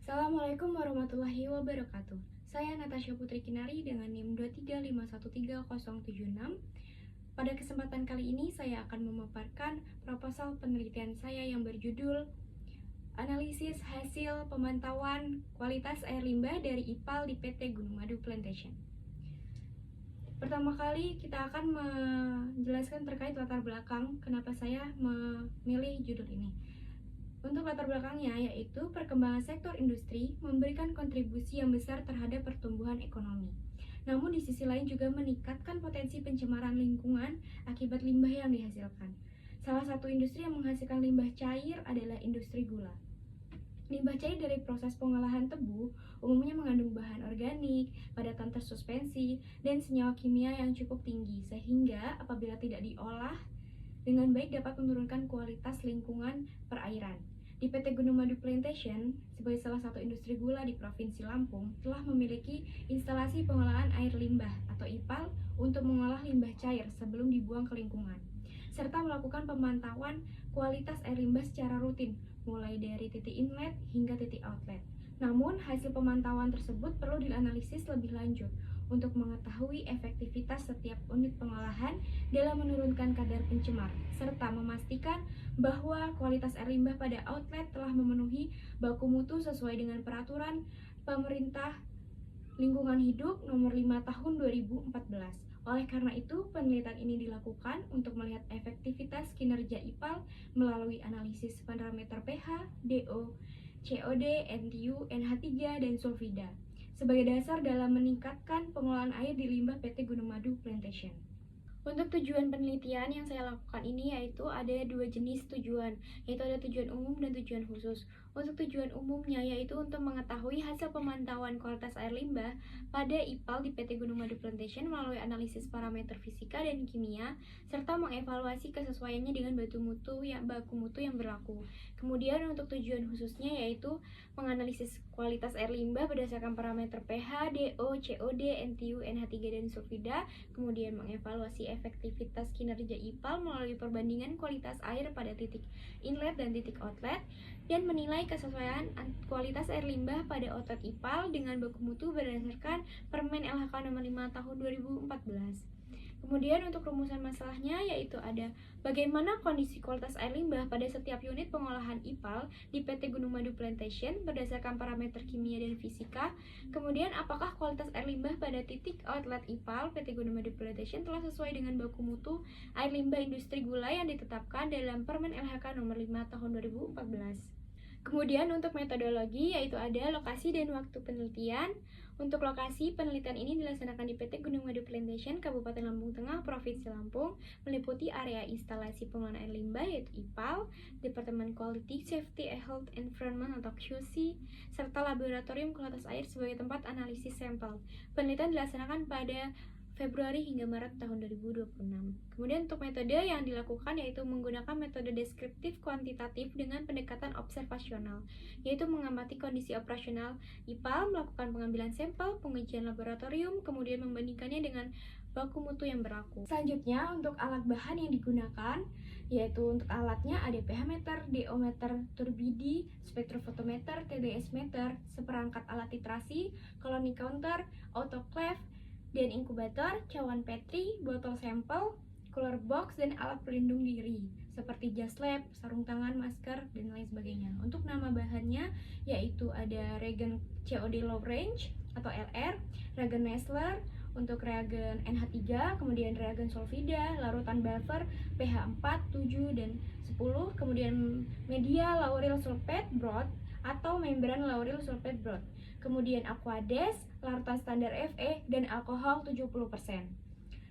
Assalamualaikum warahmatullahi wabarakatuh. Saya Natasha Putri Kinari dengan NIM 235130176. Pada kesempatan kali ini saya akan memaparkan proposal penelitian saya yang berjudul Analisis Hasil Pemantauan Kualitas Air Limbah dari IPAL di PT Gunung Madu Plantation. Pertama kali kita akan menjelaskan terkait latar belakang kenapa saya memilih judul ini. Untuk latar belakangnya yaitu perkembangan sektor industri memberikan kontribusi yang besar terhadap pertumbuhan ekonomi. Namun di sisi lain juga meningkatkan potensi pencemaran lingkungan akibat limbah yang dihasilkan. Salah satu industri yang menghasilkan limbah cair adalah industri gula. Limbah cair dari proses pengolahan tebu umumnya mengandung bahan organik, padatan tersuspensi, dan senyawa kimia yang cukup tinggi sehingga apabila tidak diolah dengan baik dapat menurunkan kualitas lingkungan perairan. Di PT Gunung Madu Plantation, sebagai salah satu industri gula di Provinsi Lampung, telah memiliki instalasi pengolahan air limbah atau IPAL untuk mengolah limbah cair sebelum dibuang ke lingkungan, serta melakukan pemantauan kualitas air limbah secara rutin, mulai dari titik inlet hingga titik outlet. Namun, hasil pemantauan tersebut perlu dianalisis lebih lanjut untuk mengetahui efektivitas setiap unit pengolahan dalam menurunkan kadar pencemar, serta memastikan bahwa kualitas air limbah pada outlet telah memenuhi baku mutu sesuai dengan peraturan pemerintah lingkungan hidup nomor 5 tahun 2014. Oleh karena itu, penelitian ini dilakukan untuk melihat efektivitas kinerja IPAL melalui analisis parameter pH, DO, COD, NTU, NH3, dan sulfida sebagai dasar dalam meningkatkan pengolahan air di limbah PT Gunung Madu Plantation. Untuk tujuan penelitian yang saya lakukan ini yaitu ada dua jenis tujuan, yaitu ada tujuan umum dan tujuan khusus. Untuk tujuan umumnya yaitu untuk mengetahui hasil pemantauan kualitas air limbah pada IPAL di PT Gunung Madu Plantation melalui analisis parameter fisika dan kimia, serta mengevaluasi kesesuaiannya dengan baku mutu yang berlaku. Kemudian untuk tujuan khususnya yaitu menganalisis kualitas air limbah berdasarkan parameter pH, DO, COD, NTU, NH3, dan sulfida, kemudian mengevaluasi efektivitas kinerja IPAL melalui perbandingan kualitas air pada titik inlet dan titik outlet, dan menilai kesesuaian kualitas air limbah pada outlet IPAL dengan baku mutu berdasarkan Permen LHK nomor 5 tahun 2014. Kemudian untuk rumusan masalahnya yaitu ada bagaimana kondisi kualitas air limbah pada setiap unit pengolahan IPAL di PT Gunung Madu Plantation berdasarkan parameter kimia dan fisika. Kemudian apakah kualitas air limbah pada titik outlet IPAL PT Gunung Madu Plantation telah sesuai dengan baku mutu air limbah industri gula yang ditetapkan dalam Permen LHK nomor 5 tahun 2014. Kemudian untuk metodologi yaitu ada lokasi dan waktu penelitian. Untuk lokasi, penelitian ini dilaksanakan di PT Gunung Madu Plantation, Kabupaten Lampung Tengah, Provinsi Lampung, meliputi area instalasi pengolahan air limbah yaitu IPAL, Departemen Quality, Safety, Health, Environment atau QC, serta laboratorium kualitas air sebagai tempat analisis sampel. Penelitian dilaksanakan pada Februari hingga Maret tahun 2026. Kemudian untuk metode yang dilakukan yaitu menggunakan metode deskriptif kuantitatif dengan pendekatan observasional, yaitu mengamati kondisi operasional IPAL, melakukan pengambilan sampel, pengujian laboratorium, kemudian membandingkannya dengan baku mutu yang berlaku. Selanjutnya untuk alat bahan yang digunakan yaitu untuk alatnya ada pH meter, DO meter, turbidi, spektrofotometer, TDS meter, seperangkat alat titrasi, colony counter, autoclave, dan inkubator, cawan Petri, botol sampel, cooler box, dan alat pelindung diri seperti jas lab, sarung tangan, masker, dan lain sebagainya. Untuk nama bahannya yaitu ada reagen COD low range atau LR, reagen Nessler, untuk reagen NH3, kemudian reagen sulfida, larutan buffer pH 4, 7, dan 10, kemudian media lauryl sulfate broth atau membran lauryl sulfate broth, kemudian aquades, larutan standar Fe, dan alkohol 70%.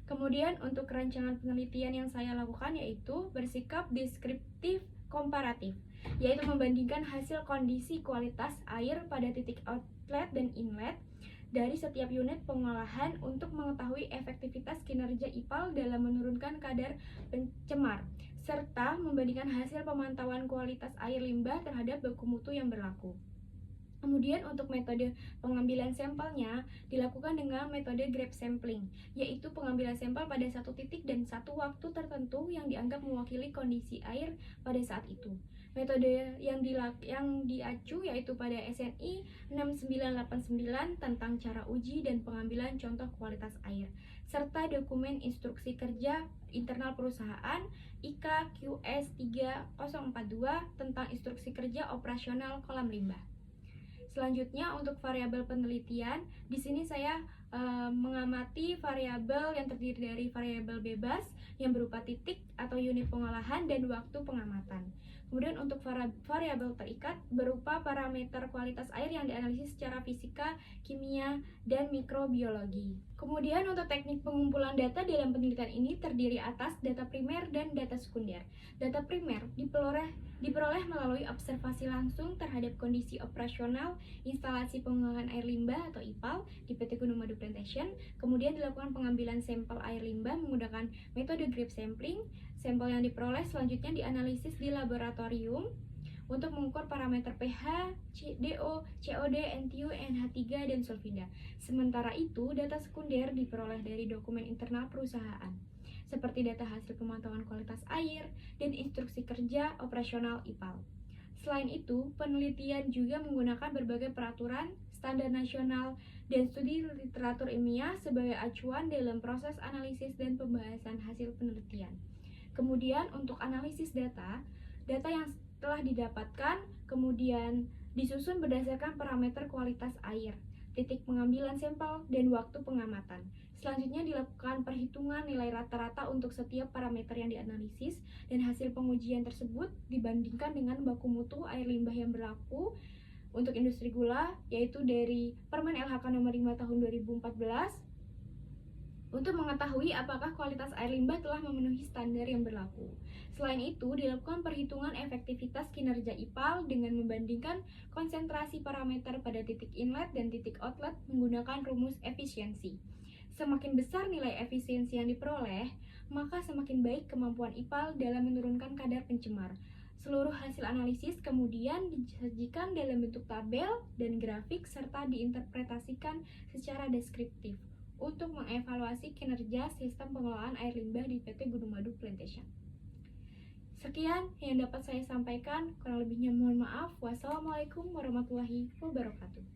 Kemudian untuk rancangan penelitian yang saya lakukan yaitu bersikap deskriptif komparatif, yaitu membandingkan hasil kondisi kualitas air pada titik outlet dan inlet dari setiap unit pengolahan untuk mengetahui efektivitas kinerja IPAL dalam menurunkan kadar pencemar, serta membandingkan hasil pemantauan kualitas air limbah terhadap baku mutu yang berlaku. Kemudian untuk metode pengambilan sampelnya dilakukan dengan metode grab sampling, yaitu pengambilan sampel pada satu titik dan satu waktu tertentu yang dianggap mewakili kondisi air pada saat itu. Metode yang diacu yaitu pada SNI 6989 tentang cara uji dan pengambilan contoh kualitas air, serta dokumen instruksi kerja internal perusahaan IK QS 3042 tentang instruksi kerja operasional kolam limbah. Selanjutnya untuk variabel penelitian, di sini saya mengamati variabel yang terdiri dari variabel bebas yang berupa titik atau unit pengolahan dan waktu pengamatan. Kemudian untuk variabel terikat berupa parameter kualitas air yang dianalisis secara fisika, kimia, dan mikrobiologi. Kemudian untuk teknik pengumpulan data dalam penelitian ini terdiri atas data primer dan data sekunder. Data primer diperoleh melalui observasi langsung terhadap kondisi operasional instalasi pengolahan air limbah atau IPAL di PT Gunung Madu Plantation. Kemudian dilakukan pengambilan sampel air limbah menggunakan metode grape sampling. Sampel yang diperoleh selanjutnya dianalisis di laboratorium untuk mengukur parameter pH, DO, COD, NTU, NH3, dan sulfida. Sementara itu, data sekunder diperoleh dari dokumen internal perusahaan, seperti data hasil pemantauan kualitas air dan instruksi kerja operasional IPAL. Selain itu, penelitian juga menggunakan berbagai peraturan, standar nasional, dan studi literatur ilmiah sebagai acuan dalam proses analisis dan pembahasan hasil penelitian. Kemudian untuk analisis data yang telah didapatkan kemudian disusun berdasarkan parameter kualitas air, titik pengambilan sampel, dan waktu pengamatan. Selanjutnya dilakukan perhitungan nilai rata-rata untuk setiap parameter yang dianalisis dan hasil pengujian tersebut dibandingkan dengan baku mutu air limbah yang berlaku untuk industri gula, yaitu dari Permen LHK nomor 5 tahun 2014 untuk mengetahui apakah kualitas air limbah telah memenuhi standar yang berlaku. Selain itu, dilakukan perhitungan efektivitas kinerja IPAL dengan membandingkan konsentrasi parameter pada titik inlet dan titik outlet menggunakan rumus efisiensi. Semakin besar nilai efisiensi yang diperoleh, maka semakin baik kemampuan IPAL dalam menurunkan kadar pencemar. Seluruh hasil analisis kemudian disajikan dalam bentuk tabel dan grafik serta diinterpretasikan secara deskriptif untuk mengevaluasi kinerja sistem pengelolaan air limbah di PT Gunung Madu Plantation. Sekian yang dapat saya sampaikan, kurang lebihnya mohon maaf. Wassalamualaikum warahmatullahi wabarakatuh.